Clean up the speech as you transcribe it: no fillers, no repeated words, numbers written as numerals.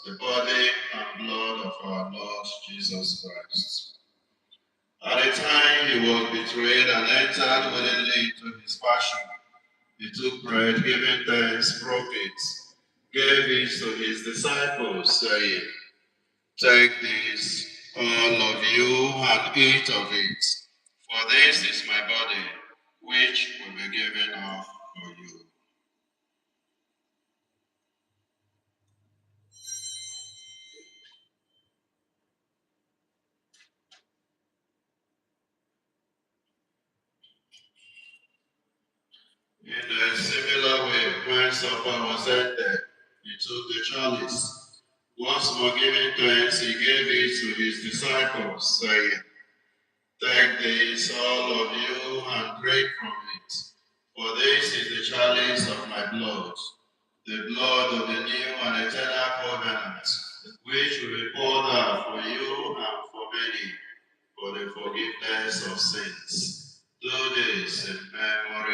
the body and blood of our Lord Jesus Christ. At the time he was betrayed and entered willingly into his passion, he took bread, giving thanks, broke it, gave it to his disciples, saying, "Take this, all of you, and eat of it, for this is my body, which will be given up for you." In a similar way, when supper was ended, he took the chalice. Once more giving thanks, he gave it to his disciples, saying, "Take this, all of you, and drink from it. For this is the chalice of my blood, the blood of the new and eternal covenant, which will be poured out for you and for many, for the forgiveness of sins. Do this in memory